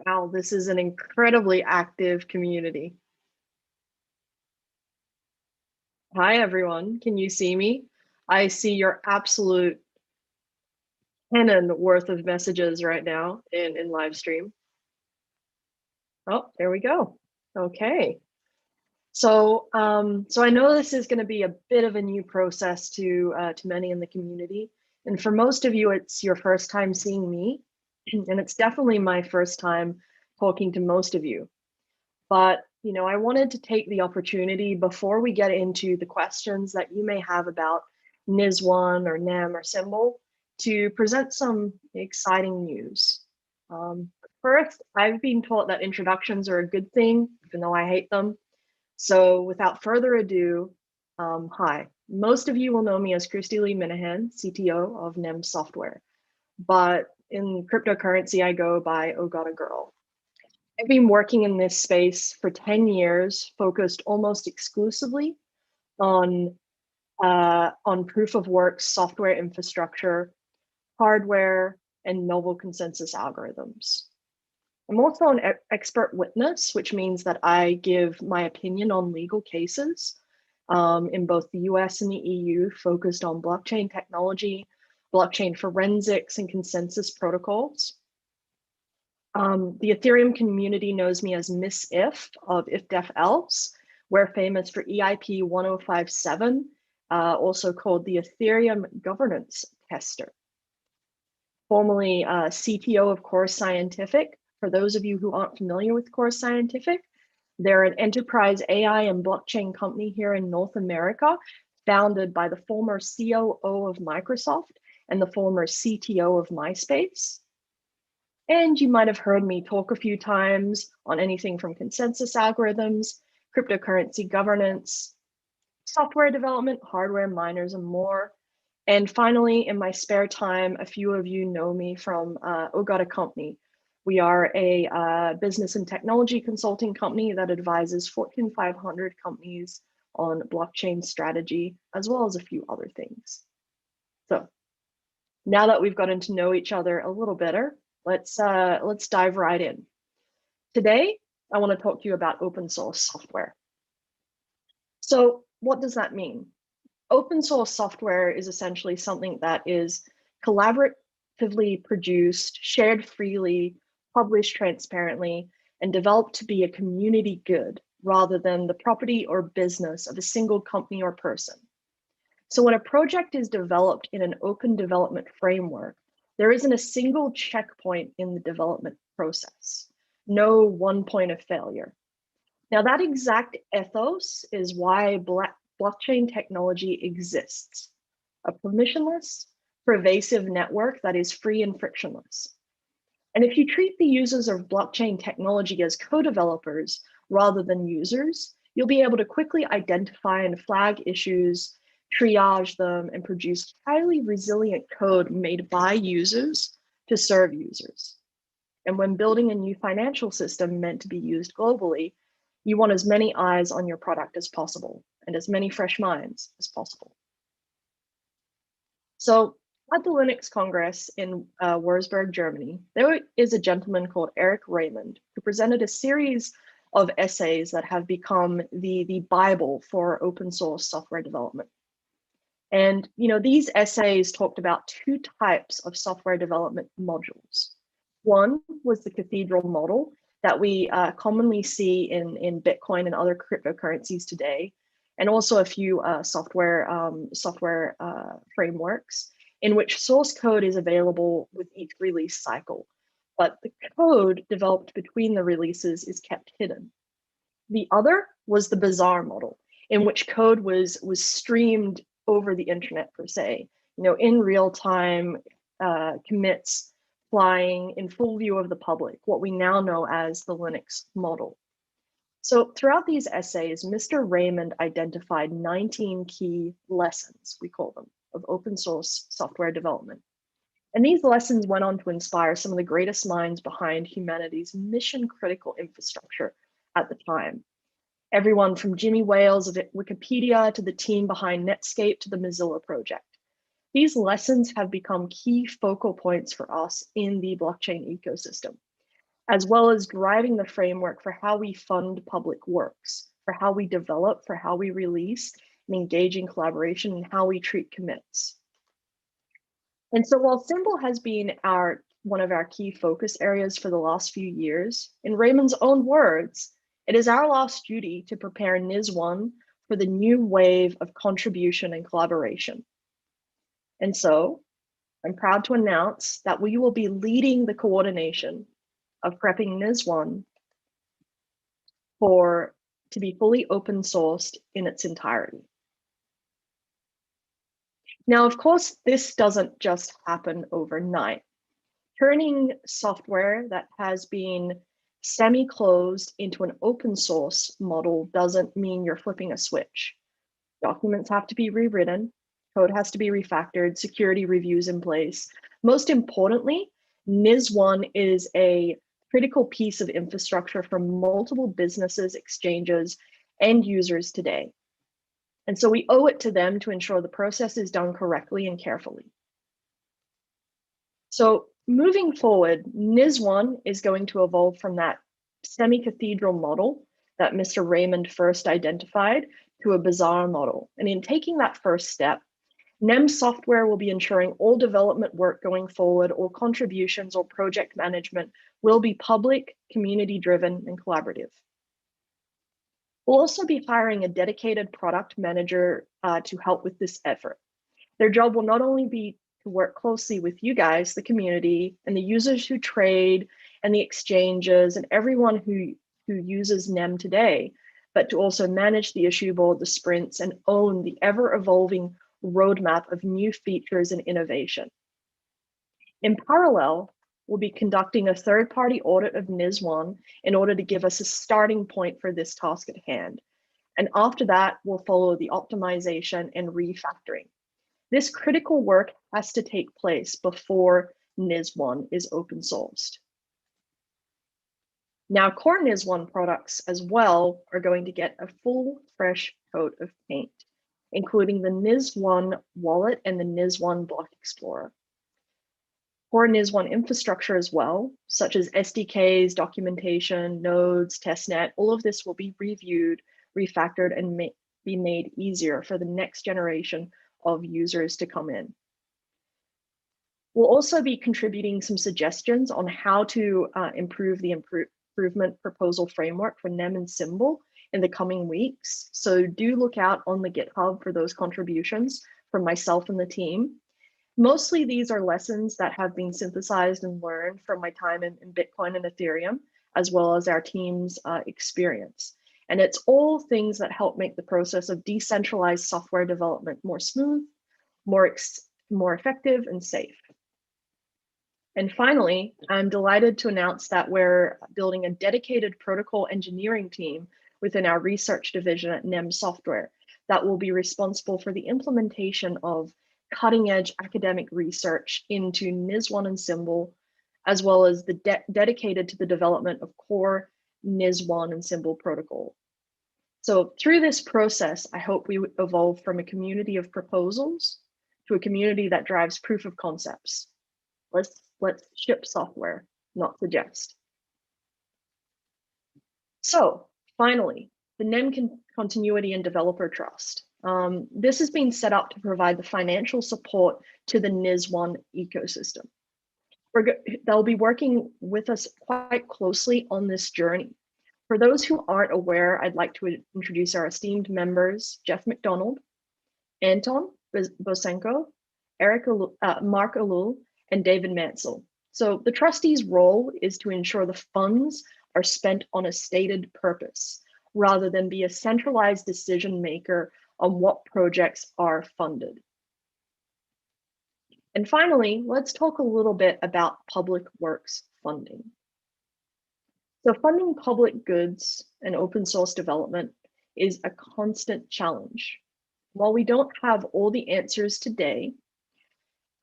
Wow, this is an incredibly active community. Hi, everyone. Can you see me? I see your absolute cannon worth of messages right now in live stream. Oh, there we go. Okay. So I know this is going to be a bit of a new process to many in the community, and for most of you, it's your first time seeing me, and it's definitely my first time talking to most of you. But I wanted to take the opportunity before we get into the questions that you may have about NIS1 or NEM or Symbol to present some exciting news. First, I've been taught that introductions are a good thing, even though I hate them. So without further ado, hi. Most of you will know me as Christy Lee Minahan, CTO of NEM Software. But in cryptocurrency, I go by Oh God, a Girl. I've been working in this space for 10 years, focused almost exclusively on proof of work software infrastructure, hardware, and novel consensus algorithms. I'm also an expert witness, which means that I give my opinion on legal cases in both the US and the EU, focused on blockchain technology, blockchain forensics, and consensus protocols. The Ethereum community knows me as Miss If of If Def Else. We're famous for EIP 1057, also called the Ethereum Governance Tester. Formerly CTO of Core Scientific. For those of you who aren't familiar with Core Scientific, they're an enterprise AI and blockchain company here in North America, founded by the former COO of Microsoft and the former CTO of MySpace. And you might have heard me talk a few times on anything from consensus algorithms, cryptocurrency governance, software development, hardware miners, and more. And finally, in my spare time, a few of you know me from Oh God, a Company. We are a business and technology consulting company that advises Fortune 500 companies on blockchain strategy, as well as a few other things. So now that we've gotten to know each other a little better, let's dive right in. Today, I want to talk to you about open source software. So what does that mean? Open source software is essentially something that is collaboratively produced, shared freely, published transparently, and developed to be a community good rather than the property or business of a single company or person. So when a project is developed in an open development framework, there isn't a single checkpoint in the development process, no one point of failure. Now, that exact ethos is why blockchain technology exists, a permissionless, pervasive network that is free and frictionless. And if you treat the users of blockchain technology as co-developers rather than users, you'll be able to quickly identify and flag issues, triage them, and produce highly resilient code made by users to serve users. And when building a new financial system meant to be used globally, you want as many eyes on your product as possible and as many fresh minds as possible. So at the Linux Congress in Wurzburg, Germany, there is a gentleman called Eric Raymond who presented a series of essays that have become the Bible for open source software development. And these essays talked about two types of software development modules. One was the cathedral model that we commonly see in Bitcoin and other cryptocurrencies today, and also a few software frameworks in which source code is available with each release cycle, but the code developed between the releases is kept hidden. The other was the bazaar model, in which code was streamed over the internet per se, in real time, commits flying in full view of the public, what we now know as the Linux model. So throughout these essays, Mr. Raymond identified 19 key lessons, we call them, of open source software development. And these lessons went on to inspire some of the greatest minds behind humanity's mission critical infrastructure at the time. Everyone from Jimmy Wales of Wikipedia to the team behind Netscape to the Mozilla project. These lessons have become key focal points for us in the blockchain ecosystem. as well as driving the framework for how we fund public works, for how we develop, for how we release and engage in collaboration, and how we treat commits. And so while Symbol has been one of our key focus areas for the last few years, in Raymond's own words, it is our last duty to prepare NIS1 for the new wave of contribution and collaboration. And so I'm proud to announce that we will be leading the coordination of prepping NIS1 to be fully open sourced in its entirety. Now, of course, this doesn't just happen overnight. Turning software that has been semi-closed into an open source model doesn't mean you're flipping a switch. Documents have to be rewritten, code has to be refactored, security reviews in place. Most importantly, NIS1 is a critical piece of infrastructure for multiple businesses, exchanges, and users today. And so we owe it to them to ensure the process is done correctly and carefully. So moving forward, NIS1 is going to evolve from that semi-cathedral model that Mr. Raymond first identified to a bazaar model. And in taking that first step, NEM software will be ensuring all development work going forward, all contributions or project management will be public, community-driven, and collaborative. We'll also be hiring a dedicated product manager to help with this effort. Their job will not only be to work closely with you guys, the community, and the users who trade, and the exchanges, and everyone who uses NEM today, but to also manage the issue board, the sprints, and own the ever-evolving roadmap of new features and innovation. In parallel, we'll be conducting a third-party audit of NIS1 in order to give us a starting point for this task at hand. And after that, we'll follow the optimization and refactoring. This critical work has to take place before NIS1 is open sourced. Now, core NIS1 products as well are going to get a full, fresh coat of paint, including the NIS1 wallet and the NIS1 block explorer. Core NIS1 infrastructure as well, such as SDKs, documentation, nodes, testnet, all of this will be reviewed, refactored, and be made easier for the next generation of users to come in. We'll also be contributing some suggestions on how to improve the improvement proposal framework for NEM and Symbol in the coming weeks. So do look out on the GitHub for those contributions from myself and the team. Mostly these are lessons that have been synthesized and learned from my time in Bitcoin and Ethereum, as well as our team's experience. And it's all things that help make the process of decentralized software development more smooth, more effective, and safe. And finally, I'm delighted to announce that we're building a dedicated protocol engineering team within our research division at NEM Software that will be responsible for the implementation of cutting-edge academic research into NIS1 and Symbol, as well as the dedicated to the development of core NIS1 and Symbol protocol. So through this process, I hope we evolve from a community of proposals to a community that drives proof of concepts. Let's ship software, not suggest. So finally, the NEM continuity and developer trust. This has been set up to provide the financial support to the NIS1 ecosystem. They'll be working with us quite closely on this journey. For those who aren't aware, I'd like to introduce our esteemed members, Jeff McDonald, Anton Bosenko, Mark Alul, and David Mansell. So the trustee's role is to ensure the funds are spent on a stated purpose, rather than be a centralized decision maker on what projects are funded. And finally, let's talk a little bit about public works funding. So funding public goods and open source development is a constant challenge. While we don't have all the answers today,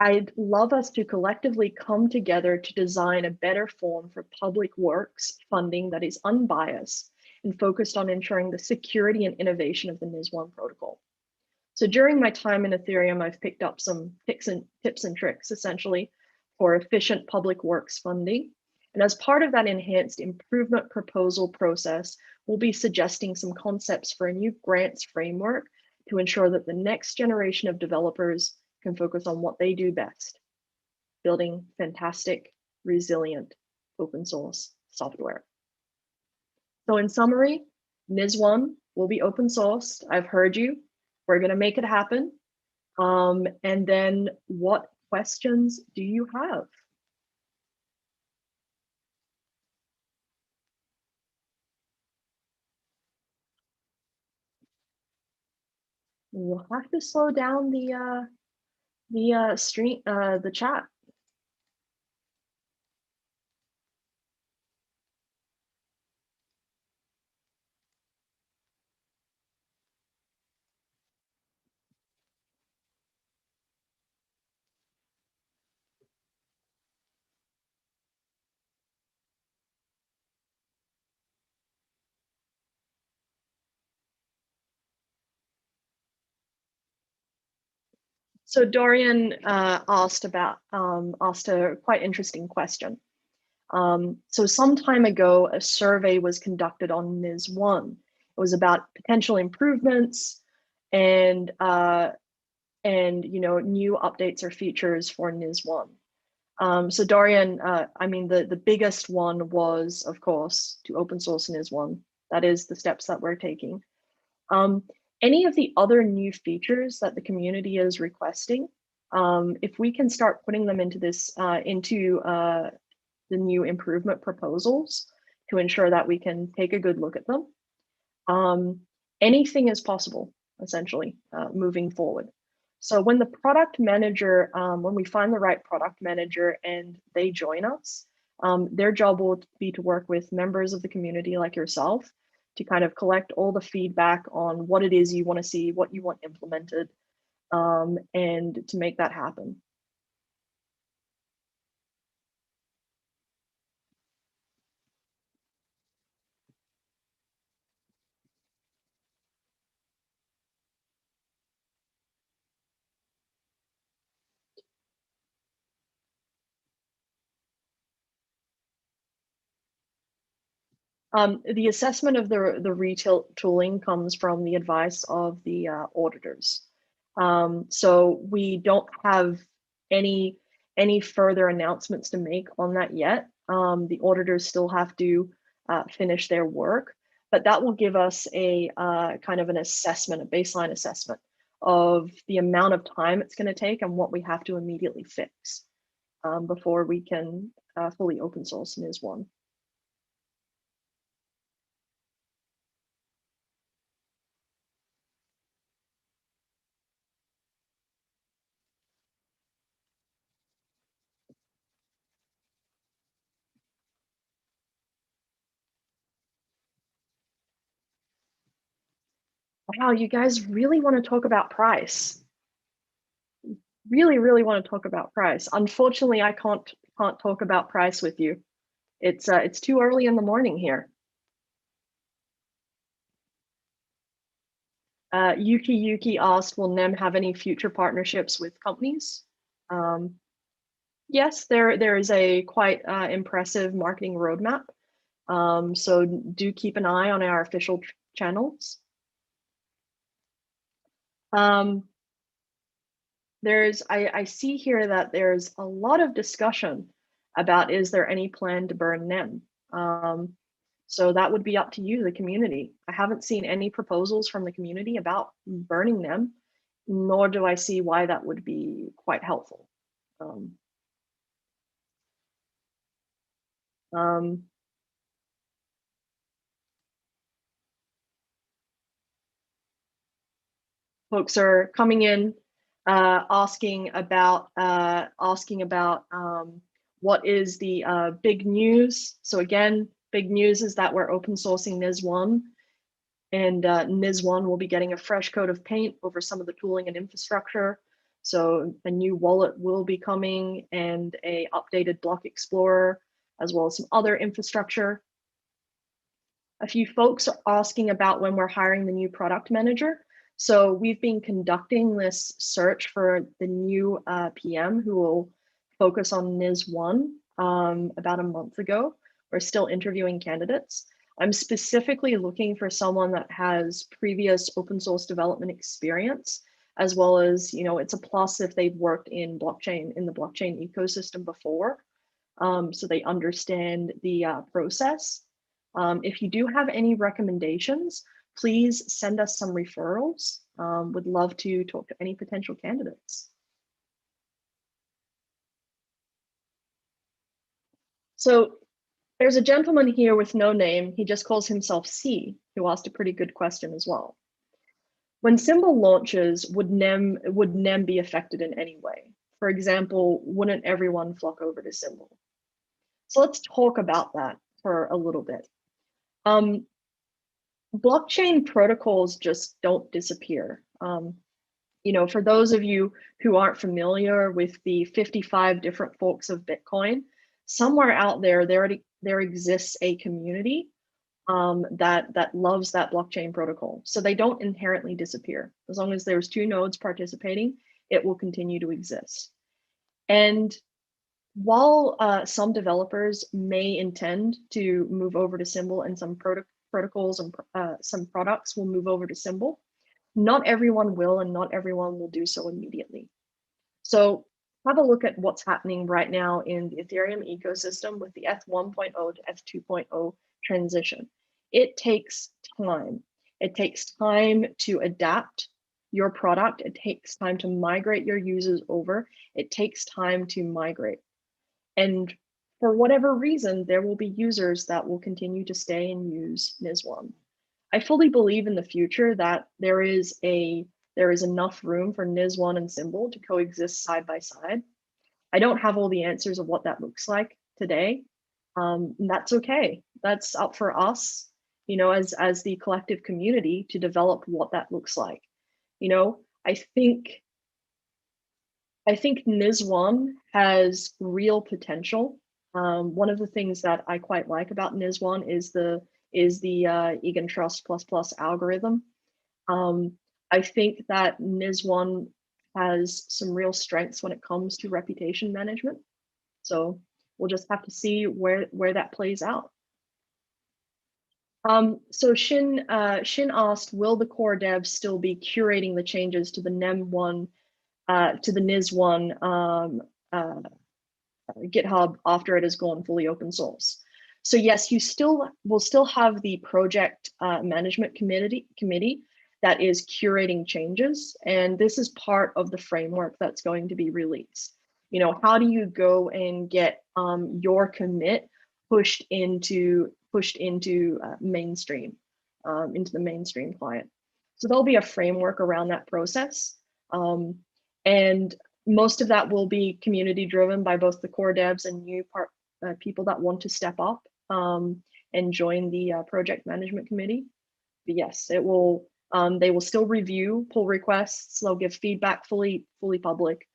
I'd love us to collectively come together to design a better form for public works funding that is unbiased and focused on ensuring the security and innovation of the NIS1 protocol. So during my time in Ethereum, I've picked up some tips and tricks essentially for efficient public works funding. And as part of that enhanced improvement proposal process, we'll be suggesting some concepts for a new grants framework to ensure that the next generation of developers can focus on what they do best, building fantastic, resilient, open source software. So in summary, NIS1 will be open sourced. I've heard you. We're going to make it happen. And then what questions do you have? We'll have to slow down the chat. So Dorian asked a quite interesting question. So some time ago, a survey was conducted on NIS1. It was about potential improvements and new updates or features for NIS1. So Dorian, I mean, the biggest one was, of course, to open source NIS1. That is the steps that we're taking. Any of the other new features that the community is requesting, if we can start putting them into the new improvement proposals to ensure that we can take a good look at them, anything is possible, essentially, moving forward. So when the product manager, when we find the right product manager and they join us, their job will be to work with members of the community like yourself to kind of collect all the feedback on what it is you want to see, what you want implemented, and to make that happen. The assessment of the retail tooling comes from the advice of the auditors. So we don't have any further announcements to make on that yet. The auditors still have to finish their work, but that will give us a kind of an assessment, a baseline assessment of the amount of time it's going to take and what we have to immediately fix before we can fully open source NIS1. Wow, you guys really want to talk about price. Really want to talk about price. Unfortunately, I can't talk about price with you. It's too early in the morning here. Yuki asked, will NEM have any future partnerships with companies? Yes, there is a quite impressive marketing roadmap. So do keep an eye on our official channels. I see here that there's a lot of discussion about, is there any plan to burn NEM? So that would be up to you, the community. I haven't seen any proposals from the community about burning them, nor do I see why that would be quite helpful. Folks are coming in asking about what is the big news. So again, big news is that we're open sourcing NIS1, and NIS1 will be getting a fresh coat of paint over some of the tooling and infrastructure. So a new wallet will be coming and a updated block explorer, as well as some other infrastructure. A few folks are asking about when we're hiring the new product manager. So we've been conducting this search for the new PM who will focus on NIS1. about a month ago. We're still interviewing candidates. I'm specifically looking for someone that has previous open source development experience, as well as, it's a plus if they've worked in the blockchain ecosystem before, so they understand the process. If you do have any recommendations, please send us some referrals. Would love to talk to any potential candidates. So there's a gentleman here with no name. He just calls himself C, who asked a pretty good question as well. When Symbol launches, would NEM be affected in any way? For example, wouldn't everyone flock over to Symbol? So let's talk about that for a little bit. Blockchain protocols just don't disappear. For those of you who aren't familiar with the 55 different forks of Bitcoin, somewhere out there exists a community that loves that blockchain protocol. So they don't inherently disappear. As long as there's 2 nodes participating, it will continue to exist. And while some developers may intend to move over to Symbol and some protocols and some products will move over to Symbol, not everyone will, and not everyone will do so immediately. So have a look at what's happening right now in the Ethereum ecosystem with the ETH 1.0 to ETH 2.0 transition. It takes time. It takes time to adapt your product. It takes time to migrate your users over. It takes time to migrate. And for whatever reason, there will be users that will continue to stay and use NIS1. I fully believe in the future that there is enough room for NIS1 and Symbol to coexist side by side. I don't have all the answers of what that looks like today. And that's okay. That's up for us, as the collective community to develop what that looks like. I think NIS1 has real potential. One of the things that I quite like about NIS1 is the EigenTrust++ algorithm. I think that NIS1 has some real strengths when it comes to reputation management. So we'll just have to see where that plays out. So Shin asked, will the core devs still be curating the changes to the NEM1 to the NIS1 GitHub after it has gone fully open source? So yes, you will still have the project management committee that is curating changes, and this is part of the framework that's going to be released. How do you go and get your commit pushed into mainstream, into the mainstream client? So there'll be a framework around that process. And most of that will be community driven by both the core devs and new people that want to step up and join the project management committee. But yes, it will. They will still review pull requests. They'll give feedback fully public.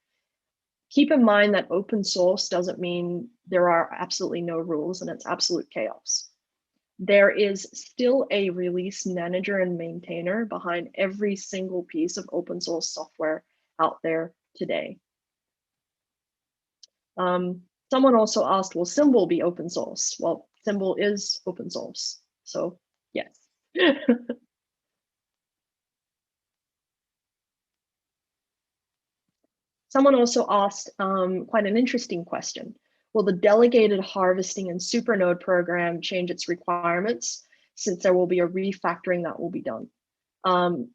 Keep in mind that open source doesn't mean there are absolutely no rules and it's absolute chaos. There is still a release manager and maintainer behind every single piece of open source software out there today. Someone also asked, will Symbol be open source? Well, Symbol is open source, so yes. Someone also asked quite an interesting question. Will the delegated harvesting and supernode program change its requirements since there will be a refactoring that will be done?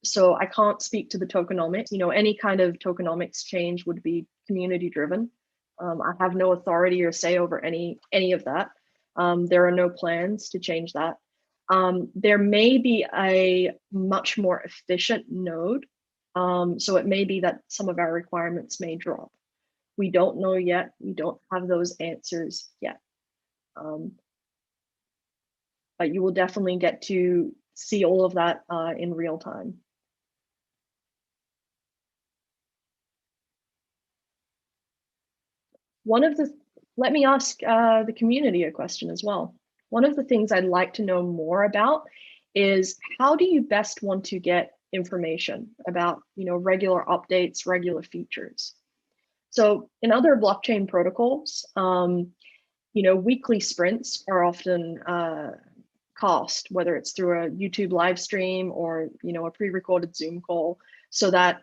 So I can't speak to the tokenomics. Any kind of tokenomics change would be community driven. I have no authority or say over any of that. There are no plans to change that. There may be a much more efficient node. So it may be that some of our requirements may drop. We don't know yet. We don't have those answers yet. But you will definitely get to see all of that in real time. Let me ask the community a question as well. One of the things I'd like to know more about is how do you best want to get information about regular updates, regular features? So in other blockchain protocols, weekly sprints are often cast, whether it's through a YouTube live stream or a pre-recorded Zoom call, so that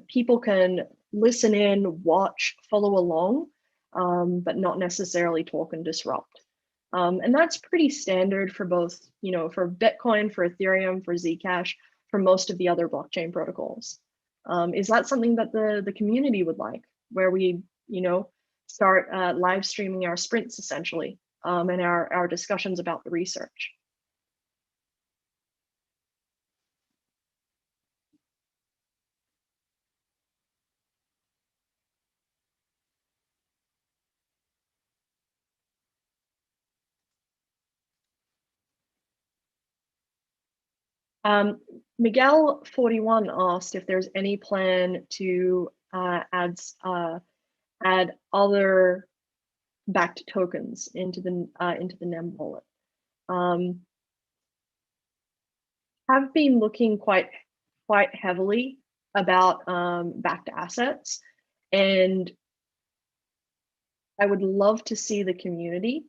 people can listen in, watch, follow along, but not necessarily talk and disrupt. And that's pretty standard for both, for Bitcoin, for Ethereum, for Zcash, for most of the other blockchain protocols. Is that something that the community would like, where we, start live streaming our sprints essentially, and our discussions about the research? Miguel 41 asked if there's any plan to add other backed tokens into the NEM wallet. Have been looking quite heavily about backed assets, and I would love to see the community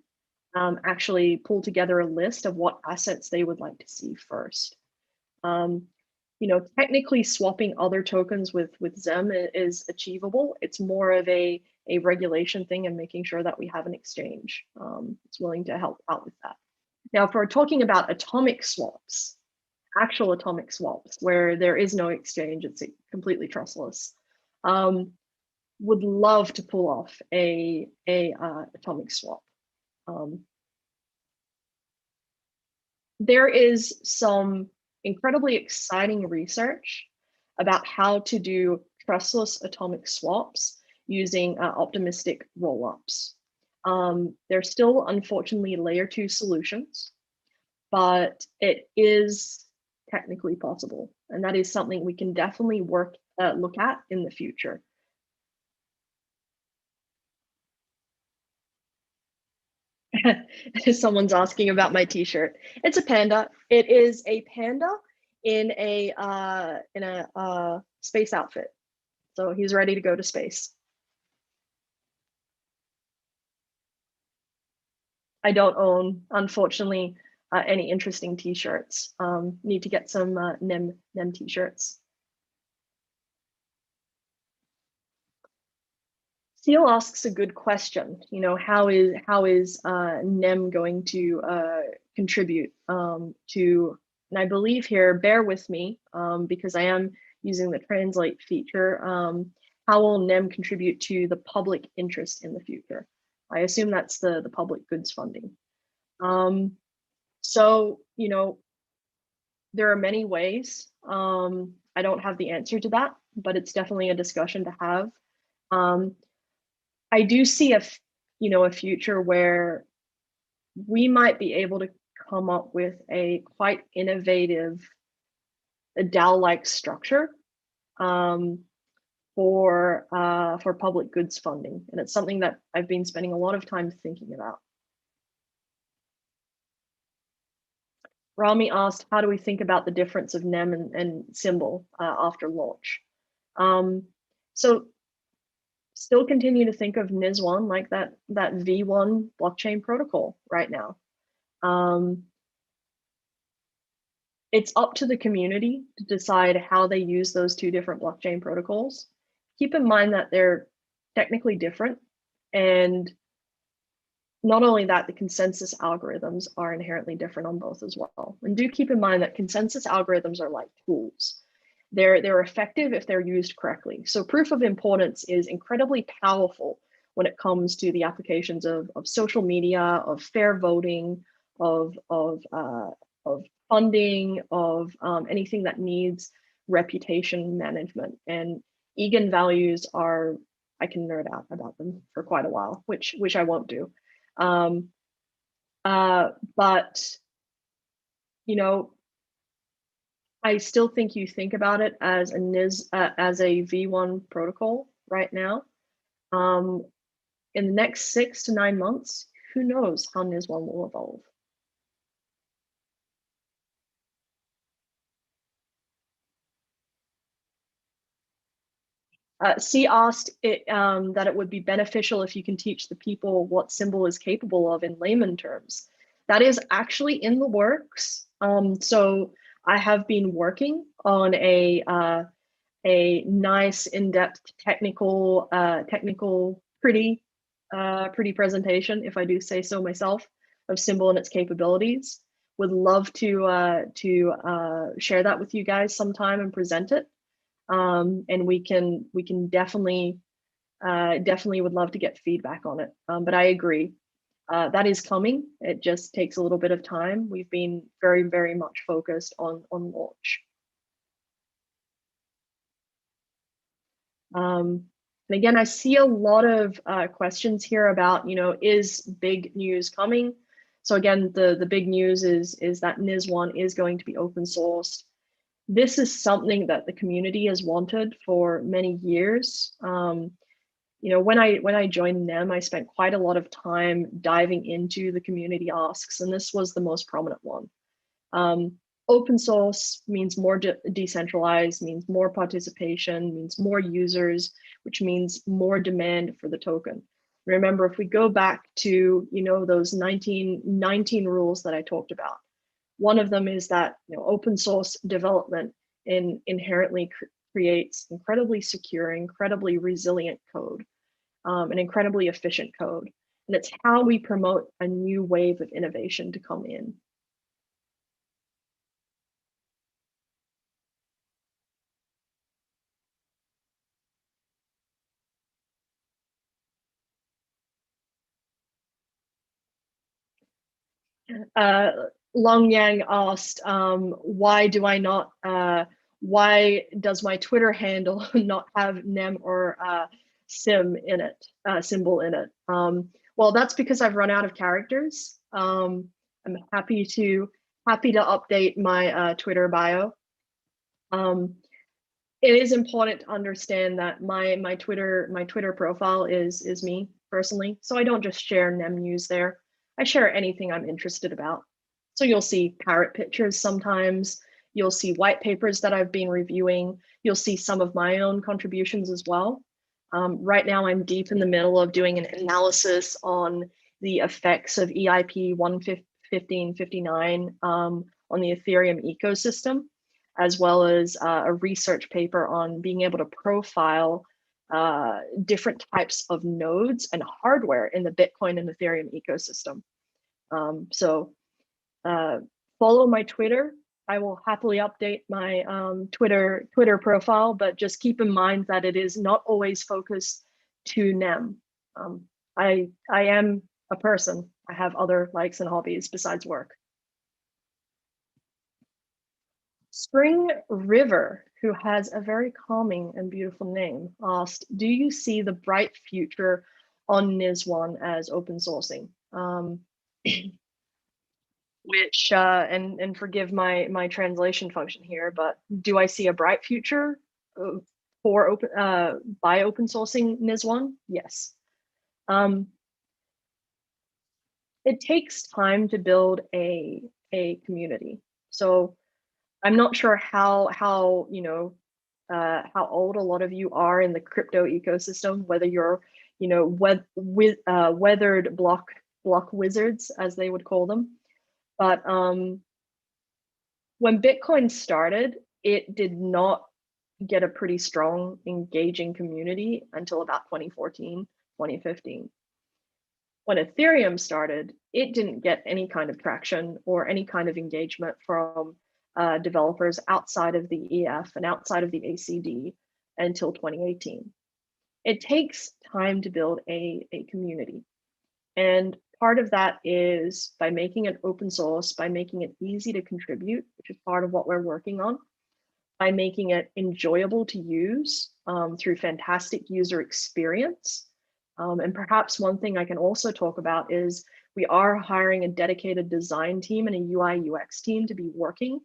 actually pull together a list of what assets they would like to see first. Technically swapping other tokens with Zem is achievable. It's more of a regulation thing and making sure that we have an exchange that's willing to help out with that. Now, if we're talking about atomic swaps, actual atomic swaps, where there is no exchange, it's completely trustless, would love to pull off a atomic swap. There is some incredibly exciting research about how to do trustless atomic swaps using optimistic rollups. They're still, unfortunately, layer 2 solutions, but it is technically possible. And that is something we can definitely look at in the future. Someone's asking about my t-shirt. It's a panda. It is a panda in a space outfit. So he's ready to go to space. I don't own, unfortunately, any interesting t-shirts. Need to get some NEM t-shirts. Seal asks a good question. How is NEM going to contribute to? And I believe here, bear with me, because I am using the translate feature. How will NEM contribute to the public interest in the future? I assume that's the public goods funding. So there are many ways. I don't have the answer to that, but it's definitely a discussion to have. I do see a future where we might be able to come up with a quite innovative DAO-like structure for public goods funding, and it's something that I've been spending a lot of time thinking about. Rami asked, how do we think about the difference of NEM and Symbol after launch? So still continue to think of NIS1 like that V1 blockchain protocol right now. It's up to the community to decide how they use those two different blockchain protocols. Keep in mind that they're technically different, and not only that, the consensus algorithms are inherently different on both as well. And do keep in mind that consensus algorithms are like tools. They're effective if they're used correctly. So proof of importance is incredibly powerful when it comes to the applications of social media, of fair voting, of funding, of anything that needs reputation management. And eigenvalues are, I can nerd out about them for quite a while, which I won't do. But I still think you think about it as a NIS, as a V1 protocol right now. In the next 6 to 9 months, who knows how NIS1 will evolve. C asked that it would be beneficial if you can teach the people what Symbol is capable of in layman terms. That is actually in the works. So I have been working on a nice, in-depth technical, pretty presentation, if I do say so myself, of Symbol and its capabilities. Would love to share that with you guys sometime and present it. And we can definitely would love to get feedback on it. But I agree, that is coming. It just takes a little bit of time. We've been very, very much focused on launch. And again, I see a lot of questions here about, is big news coming? So again, the big news is that NIS1 is going to be open sourced. This is something that the community has wanted for many years. When I joined NEM, I spent quite a lot of time diving into the community asks, and this was the most prominent one. Open source means more decentralized, means more participation, means more users, which means more demand for the token. Remember, if we go back to those 19 rules that I talked about, one of them is that open source development inherently creates incredibly secure, incredibly resilient code, and incredibly efficient code. And it's how we promote a new wave of innovation to come in. Long Yang asked, why does my Twitter handle not have NEM or symbol in it? Well, that's because I've run out of characters. I'm happy to update my Twitter bio. It is important to understand that my Twitter profile is me personally, so I don't just share NEM news there. I share anything I'm interested about. So you'll see parrot pictures sometimes. You'll see white papers that I've been reviewing. You'll see some of my own contributions as well. Right now, I'm deep in the middle of doing an analysis on the effects of EIP 11559 on the Ethereum ecosystem, as well as a research paper on being able to profile different types of nodes and hardware in the Bitcoin and Ethereum ecosystem. So follow my Twitter. I will happily update my Twitter profile, but just keep in mind that it is not always focused to NEM. I am a person. I have other likes and hobbies besides work. Spring River, who has a very calming and beautiful name, asked, do you see the bright future on NIS1 as open sourcing? Which, and forgive my translation function here, but do I see a bright future for by open sourcing NIS1? Yes. It takes time to build a community. So I'm not sure how old a lot of you are in the crypto ecosystem, whether you're weathered block wizards, as they would call them. But when Bitcoin started, it did not get a pretty strong, engaging community until about 2014, 2015. When Ethereum started, it didn't get any kind of traction or any kind of engagement from developers outside of the EF and outside of the ACD until 2018. It takes time to build a community. And part of that is by making it open source, by making it easy to contribute, which is part of what we're working on, by making it enjoyable to use through fantastic user experience. And perhaps one thing I can also talk about is we are hiring a dedicated design team and a UI UX team to be working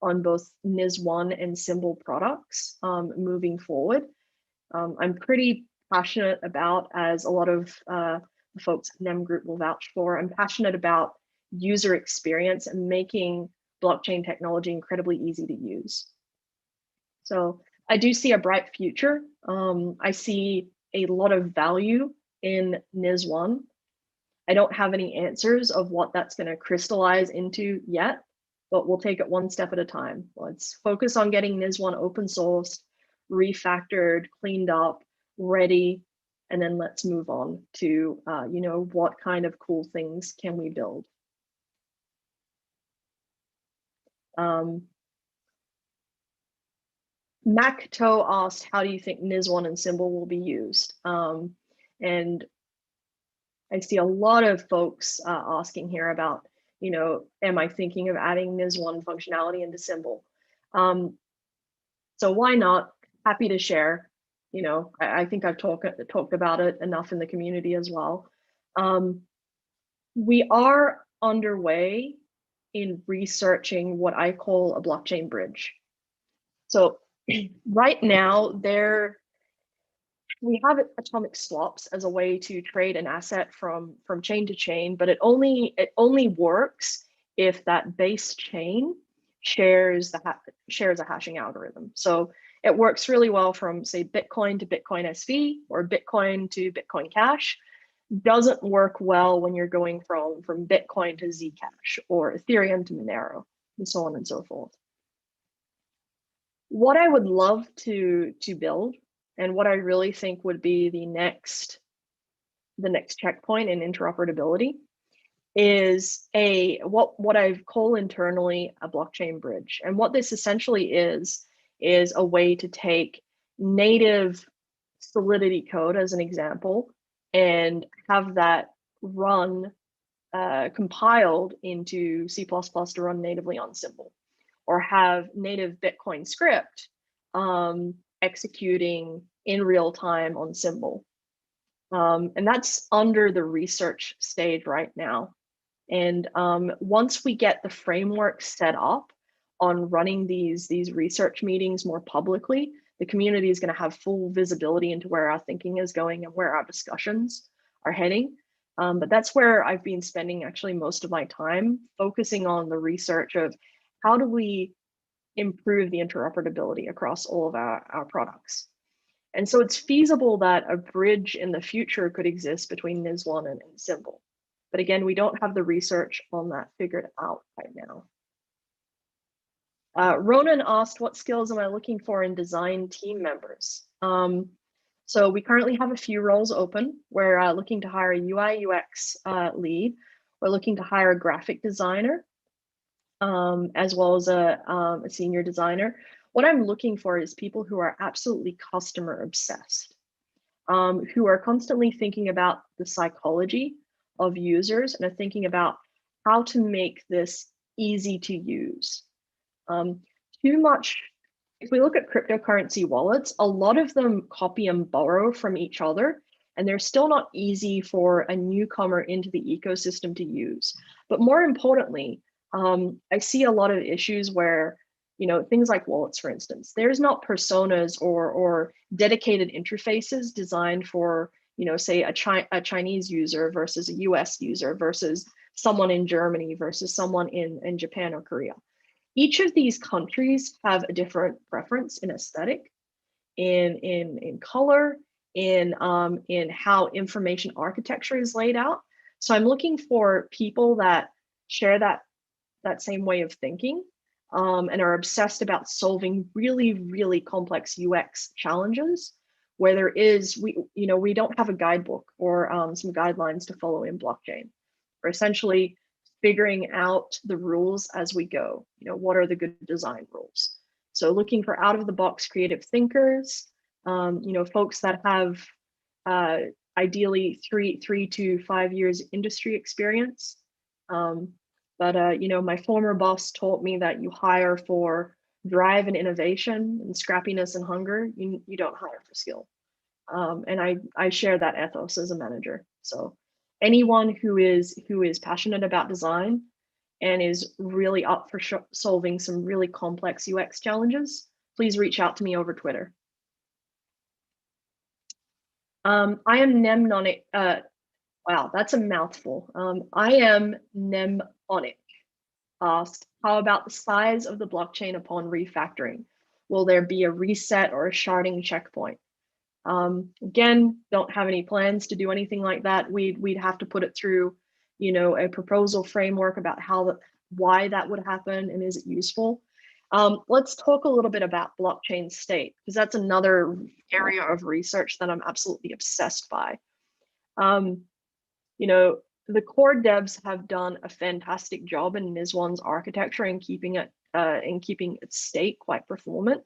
on both NIS1 and Symbol products moving forward. I'm pretty passionate about, as a lot of the folks at NEM Group will vouch for, I'm passionate about user experience and making blockchain technology incredibly easy to use. So I do see a bright future. I see a lot of value in NIS1. I don't have any answers of what that's going to crystallize into yet, but we'll take it one step at a time. Let's focus on getting NIS1 open sourced, refactored, cleaned up, ready, and then let's move on to, what kind of cool things can we build? MacToe asked, how do you think NIS1 and Symbol will be used? And I see a lot of folks asking here about, am I thinking of adding NIS1 functionality into Symbol? So why not? Happy to share. I think I've talked about it enough in the community as well. We are underway in researching what I call a blockchain bridge. So right now, we have atomic swaps as a way to trade an asset from chain to chain, but it only works if that base chain shares a hashing algorithm. So it works really well from, say, Bitcoin to Bitcoin SV or Bitcoin to Bitcoin Cash. Doesn't work well when you're going from Bitcoin to Zcash or Ethereum to Monero and so on and so forth. What I would love to build, and what I really think would be the next checkpoint in interoperability, is what I've called internally a blockchain bridge. And what this essentially is a way to take native Solidity code as an example and have that run compiled into C++ to run natively on Symbol, or have native Bitcoin script executing in real time on Symbol. And that's under the research stage right now. And once we get the framework set up on running these research meetings more publicly, the community is going to have full visibility into where our thinking is going and where our discussions are heading. But that's where I've been spending actually most of my time, focusing on the research of how do we improve the interoperability across all of our products. And so it's feasible that a bridge in the future could exist between NIS1 and Symbol. But again, we don't have the research on that figured out right now. Ronan asked, what skills am I looking for in design team members? So we currently have a few roles open. We're looking to hire a UI UX lead. We're looking to hire a graphic designer, as well as a senior designer. What I'm looking for is people who are absolutely customer obsessed, who are constantly thinking about the psychology of users and are thinking about how to make this easy to use. Too much, if we look at cryptocurrency wallets, a lot of them copy and borrow from each other, and they're still not easy for a newcomer into the ecosystem to use. But more importantly, I see a lot of issues where, things like wallets, for instance, there's not personas or dedicated interfaces designed for, say a Chinese user versus a US user versus someone in Germany versus someone in Japan or Korea. Each of these countries have a different preference in aesthetic, in color, in how information architecture is laid out. So I'm looking for people that share that same way of thinking, and are obsessed about solving really, really complex UX challenges where there is, we don't have a guidebook or some guidelines to follow in blockchain. We're essentially figuring out the rules as we go. What are the good design rules? So looking for out of the box creative thinkers, folks that have ideally three to 5 years industry experience. But my former boss taught me that you hire for drive and innovation and scrappiness and hunger. You don't hire for skill. And I share that ethos as a manager. So anyone who is passionate about design and is really up for solving some really complex UX challenges, please reach out to me over Twitter. I am Mnemonic. Wow, that's a mouthful. I am Mnemonic asked, how about the size of the blockchain upon refactoring? Will there be a reset or a sharding checkpoint? Again, don't have any plans to do anything like that. We'd have to put it through, you know, a proposal framework about why that would happen and is it useful. Let's talk a little bit about blockchain state, because that's another area of research that I'm absolutely obsessed by. You know, the core devs have done a fantastic job in NIS1's architecture and keeping its state quite performant.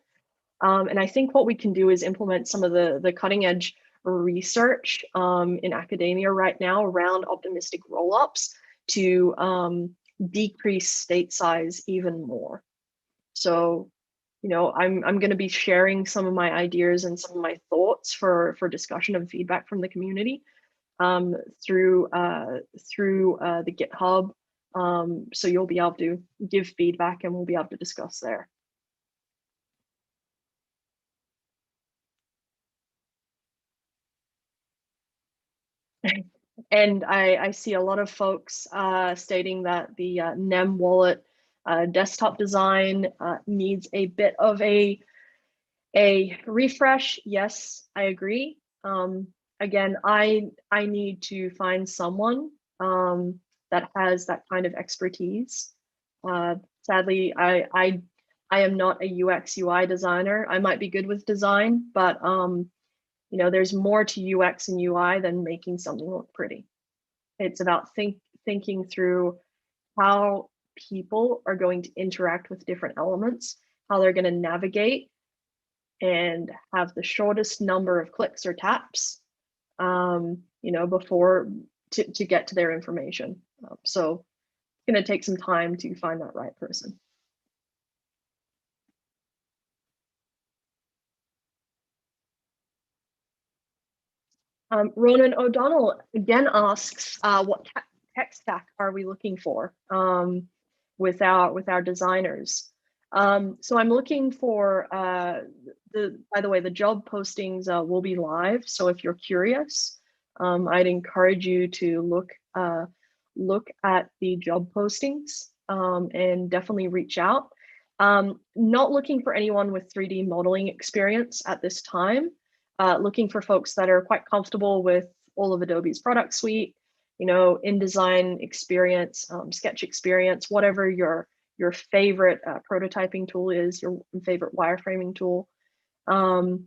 And I think what we can do is implement some of the cutting edge research in academia right now around optimistic rollups to decrease state size even more. So, you know, I'm going to be sharing some of my ideas and some of my thoughts for discussion and feedback from the community through the GitHub. So you'll be able to give feedback and we'll be able to discuss there. And I see a lot of folks stating that the NEM wallet desktop design needs a bit of a refresh. Yes, I agree. Again, I need to find someone that has that kind of expertise. Sadly, I am not a UX UI designer. I might be good with design, but you know, there's more to UX and UI than making something look pretty. It's about thinking through how people are going to interact with different elements, how they're going to navigate and have the shortest number of clicks or taps, you know, before to get to their information. So it's going to take some time to find that right person. Ronan O'Donnell again asks, what tech stack are we looking for with our designers? So I'm looking for by the way, the job postings will be live. So if you're curious, I'd encourage you to look at the job postings and definitely reach out. Not looking for anyone with 3D modeling experience at this time. Looking for folks that are quite comfortable with all of Adobe's product suite, you know, InDesign experience, sketch experience, whatever your favorite prototyping tool is, your favorite wireframing tool. And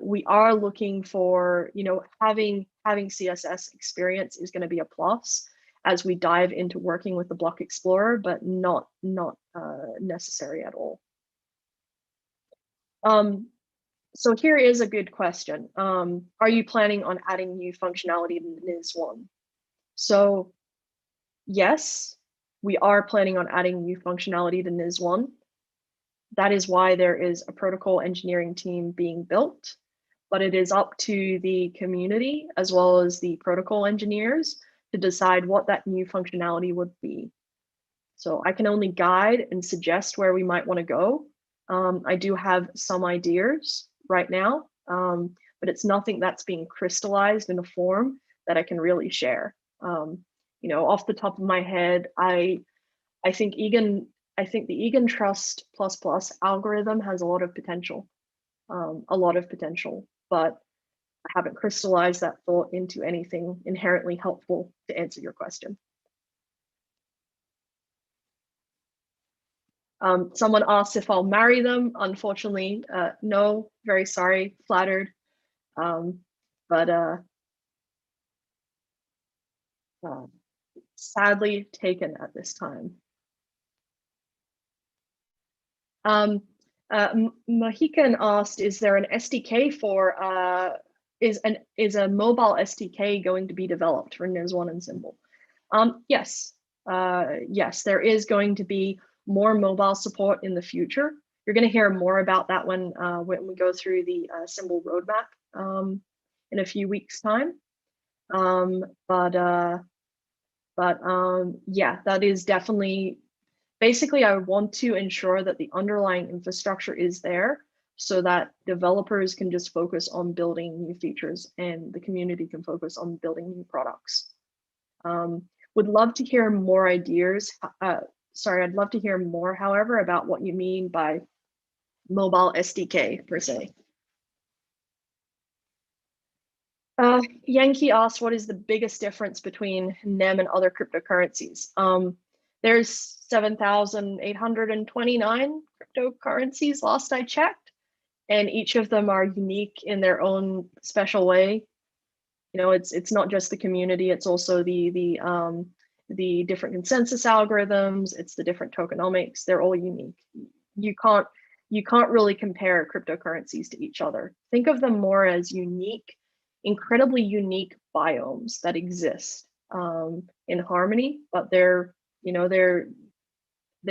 we are looking for, you know, having CSS experience is going to be a plus as we dive into working with the Block Explorer, but not necessary at all. So here is a good question. Are you planning on adding new functionality in NIS1? So yes, we are planning on adding new functionality to NIS1. That is why there is a protocol engineering team being built, but it is up to the community as well as the protocol engineers to decide what that new functionality would be. So I can only guide and suggest where we might want to go. I do have some ideas right now, but it's nothing that's being crystallized in a form that I can really share. You know, off the top of my head, I think the Egan Trust ++ algorithm has a lot of potential, but I haven't crystallized that thought into anything inherently helpful to answer your question. Someone asked if I'll marry them. Unfortunately, no, very sorry, flattered. But sadly taken at this time. Mohican asked, is there an SDK for, is a mobile SDK going to be developed for NIS1 and Symbol? Yes, yes, there is going to be more mobile support in the future. You're going to hear more about that when we go through the Symbol roadmap in a few weeks' time. Yeah, that is definitely, basically, I want to ensure that the underlying infrastructure is there so that developers can just focus on building new features and the community can focus on building new products. Would love to hear more ideas. Sorry, I'd love to hear more, however, about what you mean by mobile SDK per se. Yankee asked, what is the biggest difference between NEM and other cryptocurrencies? There's 7,829 cryptocurrencies last I checked, and each of them are unique in their own special way. You know, it's not just the community, it's also the different consensus algorithms, it's the different tokenomics, they're all unique. You can't really compare cryptocurrencies to each other. Think of them more as unique, incredibly unique biomes that exist in harmony, but they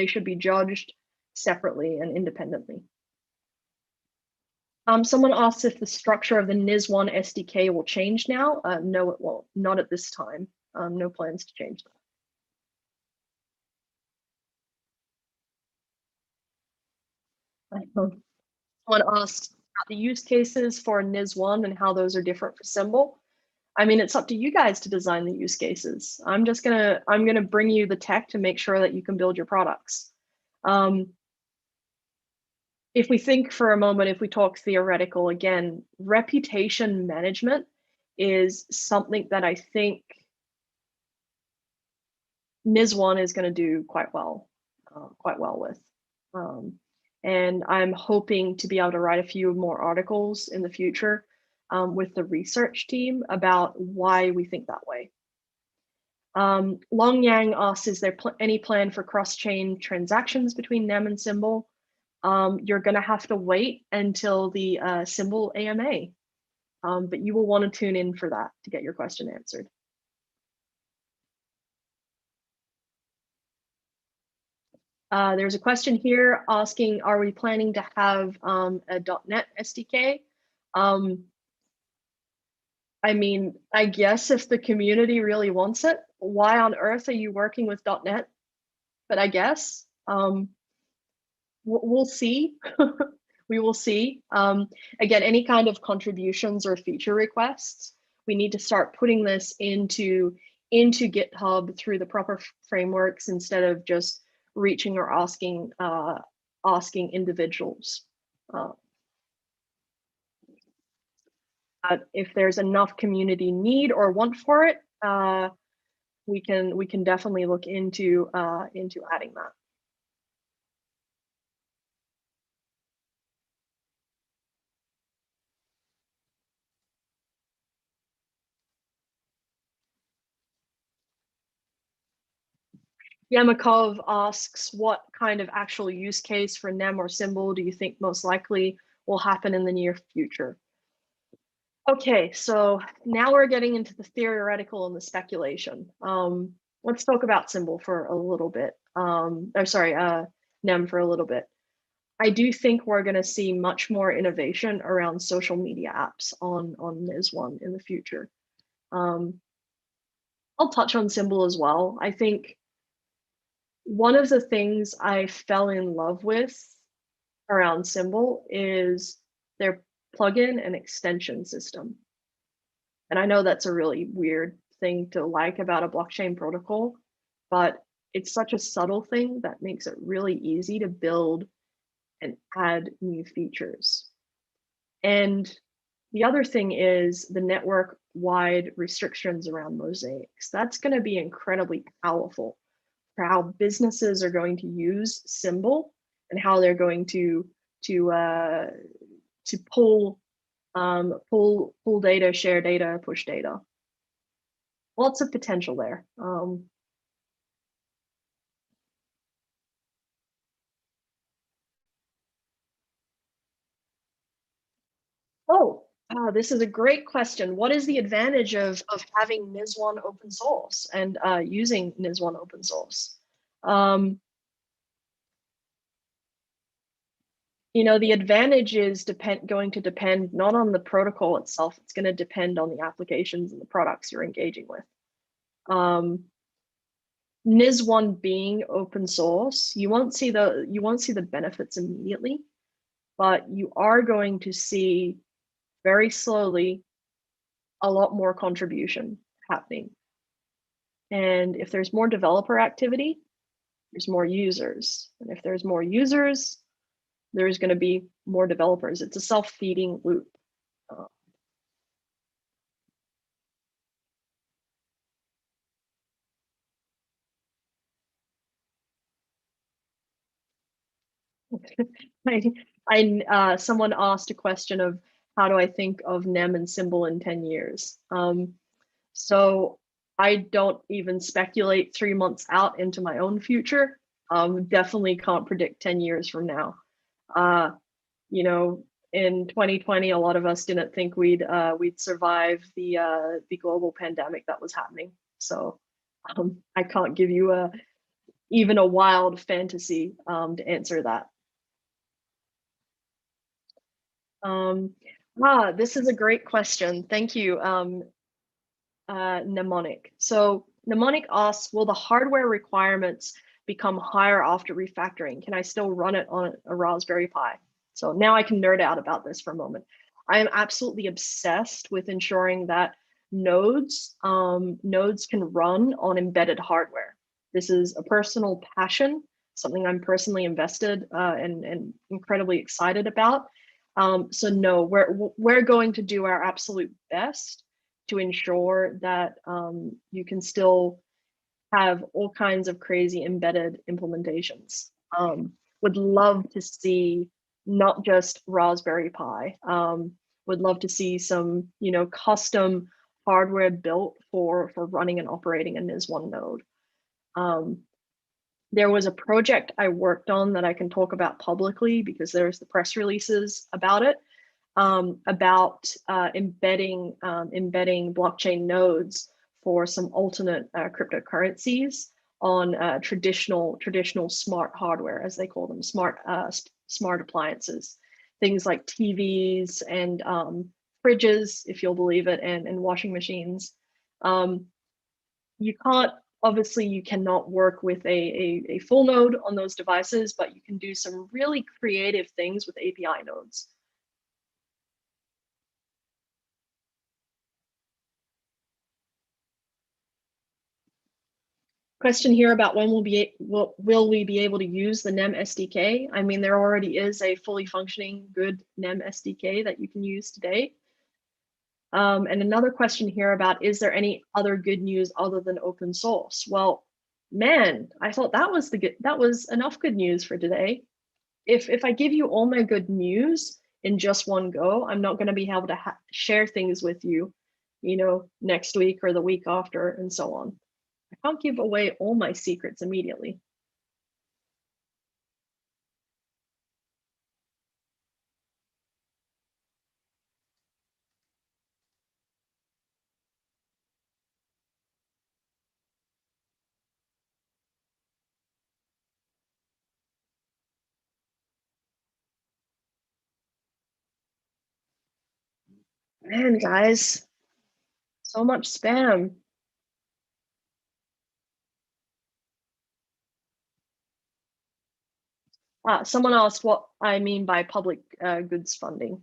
should be judged separately and independently. Someone asks if the structure of the NIS1 SDK will change now. No, it won't. Not at this time. No plans to change that. Someone asks about the use cases for NIS1 and how those are different for Symbol. I mean, it's up to you guys to design the use cases. I'm gonna bring you the tech to make sure that you can build your products. If we think for a moment, if we talk theoretical again, reputation management is something that I think NIS1 is going to do quite well with. And I'm hoping to be able to write a few more articles in the future with the research team about why we think that way. Long Yang asks, is there any plan for cross-chain transactions between NEM and Symbol? You're going to have to wait until the Symbol AMA, but you will want to tune in for that to get your question answered. There's a question here asking, are we planning to have a .NET SDK? I mean, I guess if the community really wants it, why on earth are you working with .NET? But I guess we'll see. We will see. Again, any kind of contributions or feature requests, we need to start putting this into GitHub through the proper frameworks instead of just reaching or asking individuals. If there's enough community need or want for it, we can definitely look into adding that. Yamakov asks, what kind of actual use case for NEM or Symbol do you think most likely will happen in the near future? Okay, so now we're getting into the theoretical and the speculation. Let's talk about Symbol for a little bit. NEM for a little bit. I do think we're going to see much more innovation around social media apps on NIS1 in the future. I'll touch on Symbol as well. I think one of the things I fell in love with around Symbol is their plugin and extension system. And I know that's a really weird thing to like about a blockchain protocol, but it's such a subtle thing that makes it really easy to build and add new features. And the other thing is the network-wide restrictions around mosaics. That's going to be incredibly powerful for how businesses are going to use Symbol and how they're going to pull data, share data, push data. Lots of potential there. This is a great question. What is the advantage of having NIS1 open source and using NIS1 open source? You know, the advantage is going to depend not on the protocol itself, it's going to depend on the applications and the products you're engaging with. NIS1 being open source, you won't see the benefits immediately, but you are going to see very slowly a lot more contribution happening. And if there's more developer activity, there's more users. And if there's more users, there's going to be more developers. It's a self-feeding loop. Someone asked a question of how do I think of NEM and Symbol in 10 years? So I don't even speculate 3 months out into my own future. Definitely can't predict 10 years from now. You know, in 2020, a lot of us didn't think we'd survive the global pandemic that was happening. So I can't give you even a wild fantasy to answer that. This is a great question. Thank you, Mnemonic. So Mnemonic asks, will the hardware requirements become higher after refactoring? Can I still run it on a Raspberry Pi? So now I can nerd out about this for a moment. I am absolutely obsessed with ensuring that nodes can run on embedded hardware. This is a personal passion, something I'm personally invested and incredibly excited about. So no, we're going to do our absolute best to ensure that you can still have all kinds of crazy embedded implementations. Would love to see not just Raspberry Pi. Would love to see some, custom hardware built for running and operating a NIS1 node. There was a project I worked on that I can talk about publicly because there's the press releases about it, about embedding blockchain nodes for some alternate cryptocurrencies on traditional smart hardware, as they call them, smart appliances, things like TVs and fridges, if you'll believe it, and washing machines. You can't, obviously you cannot work with a full node on those devices, but you can do some really creative things with API nodes. Question here about when will we be able to use the NEM SDK? I mean, there already is a fully functioning good NEM SDK that you can use today. And another question here about, is there any other good news other than open source? Well, man, I thought that was enough good news for today. If I give you all my good news in just one go, I'm not going to be able to share things with you, next week or the week after and so on. I can't give away all my secrets immediately. Man, guys, so much spam. Someone asked what I mean by public goods funding.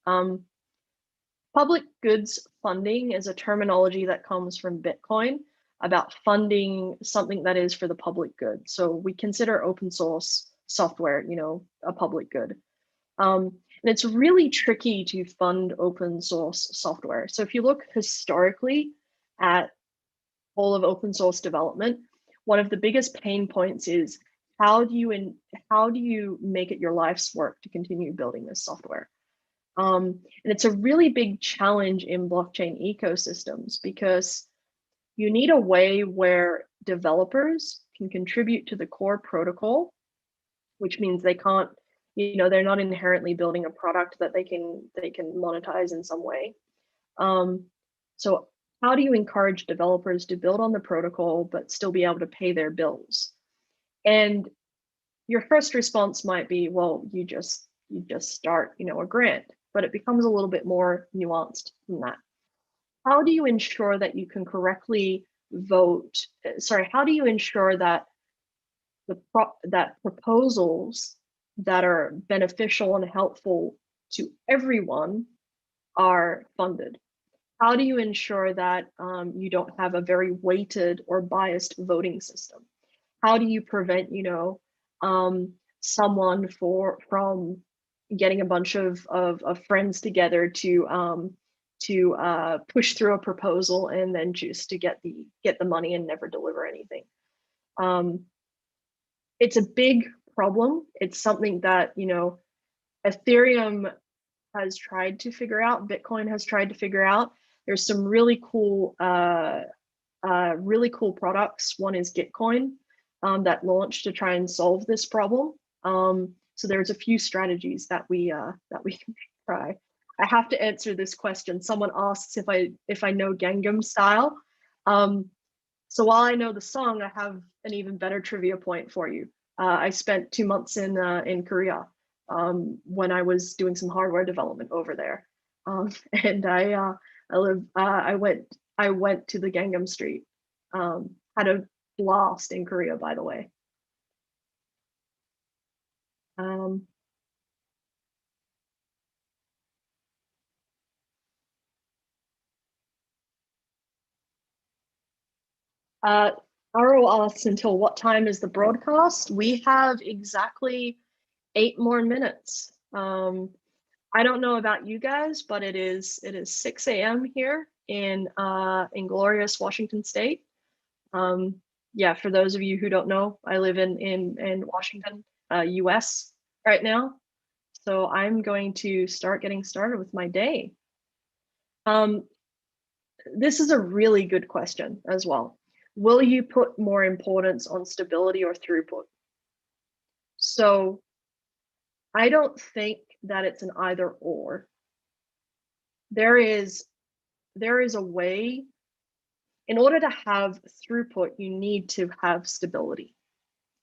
Public goods funding is a terminology that comes from Bitcoin about funding something that is for the public good. So we consider open source software, a public good. And it's really tricky to fund open source software. So if you look historically at all of open source development, one of the biggest pain points is how do you make it your life's work to continue building this software? And it's a really big challenge in blockchain ecosystems because you need a way where developers can contribute to the core protocol, which means they can't, they're not inherently building a product that they can monetize in some way. So how do you encourage developers to build on the protocol but still be able to pay their bills? And your first response might be, well, you just start, a grant, but it becomes a little bit more nuanced than that. How do you ensure that you can correctly vote? Sorry, how do you ensure that that proposals that are beneficial and helpful to everyone are funded? How do you ensure that you don't have a very weighted or biased voting system? How do you prevent, someone from getting a bunch of friends together to push through a proposal and then just to get the money and never deliver anything. It's a big problem. It's something that, you know, Ethereum has tried to figure out, Bitcoin has tried to figure out. There's some really cool products. One is Gitcoin that launched to try and solve this problem. So there's a few strategies that we can try. I have to answer this question. Someone asks if I know Gangnam Style. So while I know the song, I have an even better trivia point for you. I spent 2 months in Korea when I was doing some hardware development over there, and I went to the Gangnam Street. Had a blast in Korea, by the way. Aro asks, until what time is the broadcast? We have exactly 8 more minutes. I don't know about you guys, but it is 6 a.m. here in glorious Washington State. Yeah, for those of you who don't know, I live in Washington, US right now. So I'm going to start getting started with my day. This is a really good question as well. Will you put more importance on stability or throughput? So I don't think that it's an either or. There is a way. In order to have throughput, you need to have stability.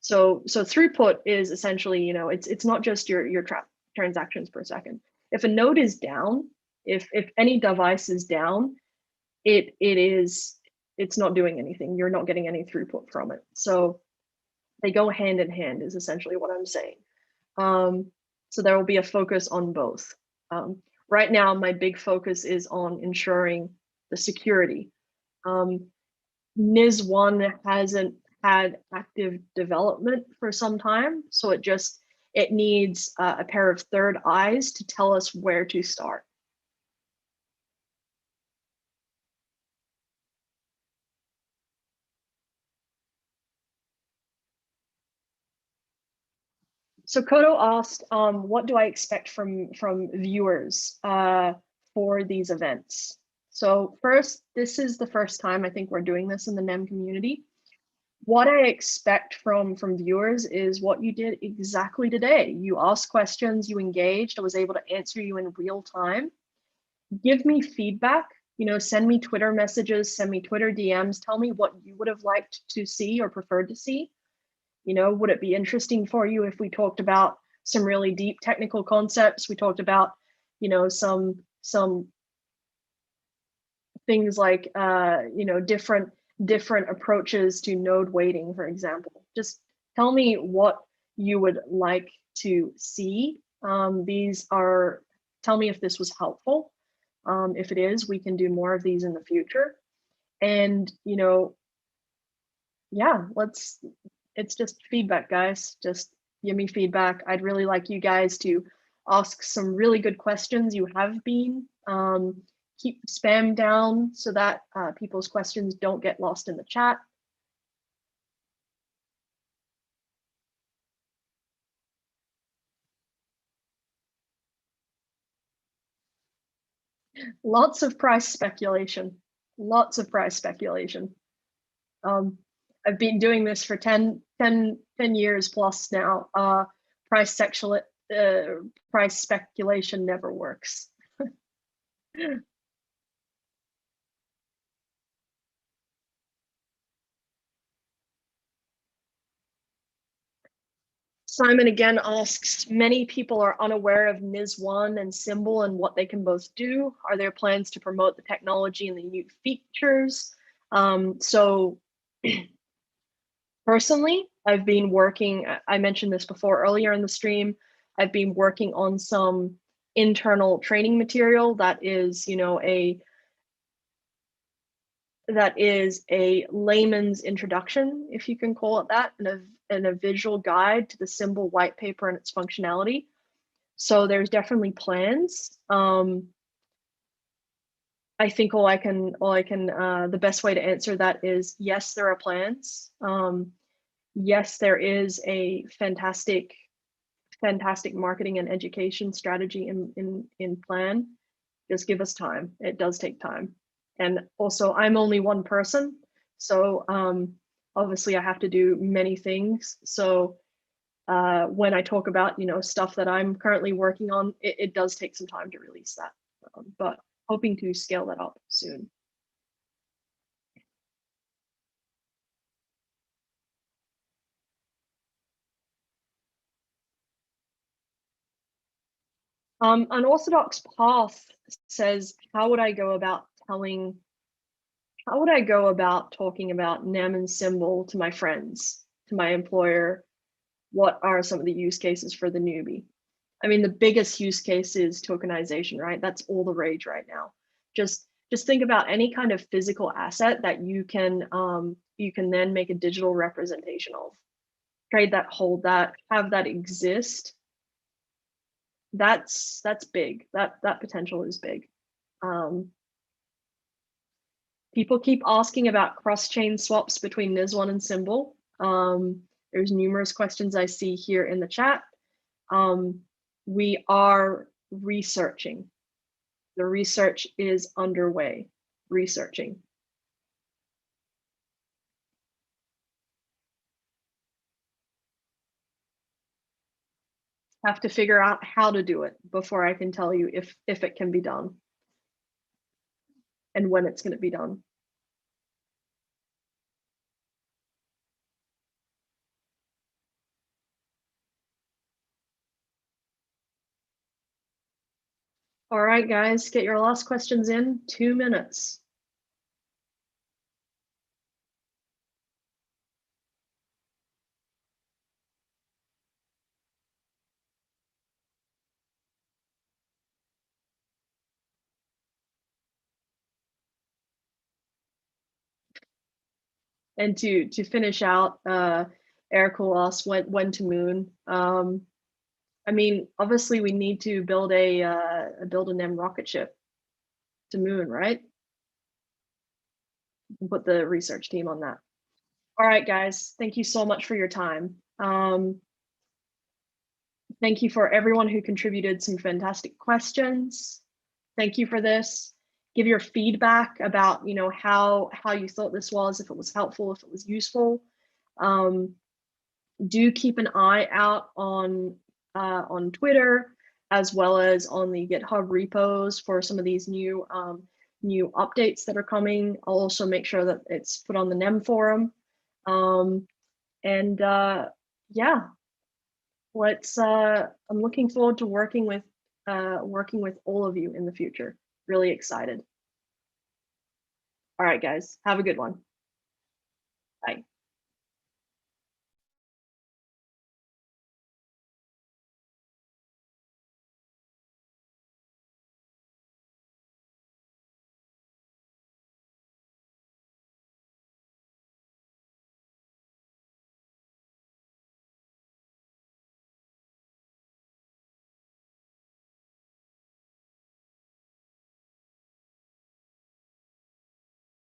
So throughput is essentially, you know, it's not just your transactions per second. If a node is down, if any device is down, it's not doing anything. You're not getting any throughput from it. So they go hand in hand is essentially what I'm saying. So there will be a focus on both. Right now, my big focus is on ensuring the security. NIS1 hasn't had active development for some time, so it needs a pair of third eyes to tell us where to start. So Kodo asked, what do I expect from viewers for these events? So first, this is the first time I think we're doing this in the NEM community. What I expect from viewers is what you did exactly today. You asked questions, you engaged, I was able to answer you in real time. Give me feedback, you know, send me Twitter messages, send me Twitter DMs, tell me what you would have liked to see or preferred to see. You know, would it be interesting for you if we talked about some really deep technical concepts? We talked about, you know, some things like, you know, different approaches to node weighting, for example. Just tell me what you would like to see. Tell me if this was helpful. If it is, we can do more of these in the future. And, you know, yeah, it's just feedback, guys. Just give me feedback. I'd really like you guys to ask some really good questions. You have been. Keep spam down so that people's questions don't get lost in the chat. Lots of price speculation. Lots of price speculation. I've been doing this for 10 years plus now. Price speculation never works. Simon again asks, many people are unaware of NIS1 and Symbol and what they can both do. Are there plans to promote the technology and the new features? So personally, I've been working, I mentioned this before earlier in the stream, I've been working on some internal training material that is, you know, that is a layman's introduction, if you can call it that, and a visual guide to the symbol white paper and its functionality. So there's definitely plans. I think the best way to answer that is yes, there are plans. Yes, there is a fantastic marketing and education strategy in plan. Just give us time. It does take time. And also, I'm only one person, so obviously I have to do many things. So when I talk about stuff that I'm currently working on, it does take some time to release that, but hoping to scale that up soon. Unorthodox Path says, how would I go about talking about NEM and symbol to my friends, to my employer? What are some of the use cases for the newbie? I mean, the biggest use case is tokenization, right? That's all the rage right now. Just think about any kind of physical asset that you can then make a digital representation of, trade that, hold that, have that exist. That's big. That potential is big. People keep asking about cross-chain swaps between NIS1 and Symbol. There's numerous questions I see here in the chat. We are researching. The research is underway. Researching. Have to figure out how to do it before I can tell you if it can be done and when it's going to be done. All right, guys, get your last questions in. 2 minutes. And to finish out, Eric will ask when to moon. I mean, obviously we need to build a NEM rocket ship to moon, right? Put the research team on that. All right, guys, thank you so much for your time. Thank you for everyone who contributed some fantastic questions. Thank you for this. Give your feedback about how you thought this was, if it was helpful, if it was useful. Do keep an eye out on Twitter as well as on the GitHub repos for some of these new updates that are coming. I'll also make sure that it's put on the NEM forum. Yeah, I'm looking forward to working with all of you in the future. Really excited. All right, guys, have a good one. Bye.